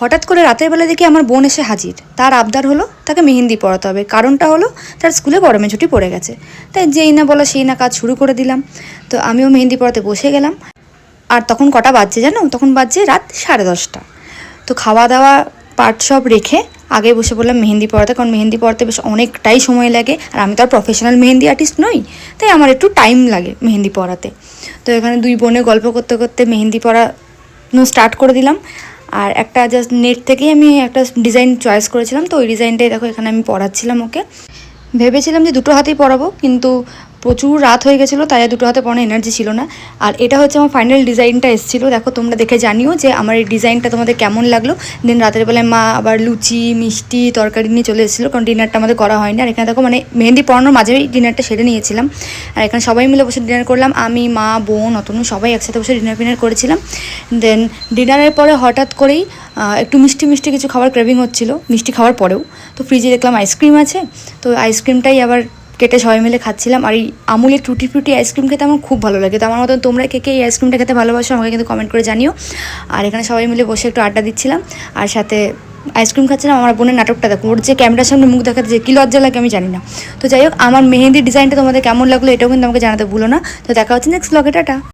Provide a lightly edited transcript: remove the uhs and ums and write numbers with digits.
হঠাৎ করে রাতের বেলা দেখি আমার বোন এসে হাজির। তার আবদার হলো তাকে মেহেন্দি পরাতে হবে, কারণটা হলো তার স্কুলে গরমে ছুটি পড়ে গেছে। তাই যেই না বলা সেই না কাজ শুরু করে দিলাম। তো আমিও মেহেন্দি পরাতে বসে গেলাম। আর তখন কটা বাজছে জানো? তখন বাজছে রাত 10:30। তো খাওয়া দাওয়া পার্ট সব রেখে আগে বসে বললাম মেহেন্দি পরাতে, কারণ মেহেন্দি পরাতে বেশ অনেকটাই সময় লাগে। আর আমি তো আর প্রফেশনাল মেহেন্দি আর্টিস্ট নই, তাই আমার একটু টাইম লাগে মেহেন্দি পরাতে। তো এখানে দুই বোনে গল্প করতে করতে মেহেন্দি পরানো স্টার্ট করে দিলাম। আর একটা জাস্ট নেট থেকেই আমি একটা ডিজাইন চয়েস করেছিলাম, তো ওই ডিজাইনটাই দেখো এখানে আমি পরাচ্ছিলাম ওকে। ভেবেছিলাম যে দুটো হাতেই পরাবো, কিন্তু প্রচুর রাত হয়ে গেছিলো, তাই দুটো হাতে পরানোর এনার্জি ছিল না। আর এটা হচ্ছে আমার ফাইনাল ডিজাইনটা এসেছিলো। দেখো তোমরা দেখে জানিও যে আমার এই ডিজাইনটা তোমাদের কেমন লাগলো। দেন রাতের বেলায় মা আবার লুচি মিষ্টি তরকারি নিয়ে চলে এসেছিলো, কারণ ডিনারটা আমাদের করা হয়নি। আর এখানে দেখো মানে মেহেন্দি পরানোর মাঝেই ডিনারটা সেরে নিয়েছিলাম। আর এখানে সবাই মিলে বসে ডিনার করলাম, আমি মা বোন অতনু সবাই একসাথে বসে ডিনার করেছিলাম। দেন ডিনারের পরে হঠাৎ করেই একটু মিষ্টি মিষ্টি কিছু খাবার ক্রেভিং হচ্ছিলো, মিষ্টি খাওয়ার পরেও। তো ফ্রিজে দেখলাম আইসক্রিম আছে, তো আইসক্রিমটাই আবার কেটে সবাই মিলে খাচ্ছিলাম। আর এই আমুলের টুটি ফ্রুটি আইসক্রিম খেতে আমার খুব ভালো লাগে। তো আমার মতন তোমরা কে কে এই আইসক্রিমটা খেতে ভালোবাসো আমাকে কিন্তু কমেন্ট করে জানিও। আর এখানে সবাই মিলে বসে একটু আড্ডা দিচ্ছিলাম আর সাথে আইসক্রিম খাচ্ছিলাম। আমার বোনের নাটকটা দেখো, ওর যে ক্যামেরার সামনে মুখ দেখাতে যে কী লজ্জা লাগে আমি জানি না। তো যাই হোক, আমার মেহেন্দির ডিজাইনটা তোমাদের কেমন লাগলো এটাও কিন্তু আমাকে জানাতে ভুলো না। তো দেখা হচ্ছে নেক্সট ব্লগে, টাটা।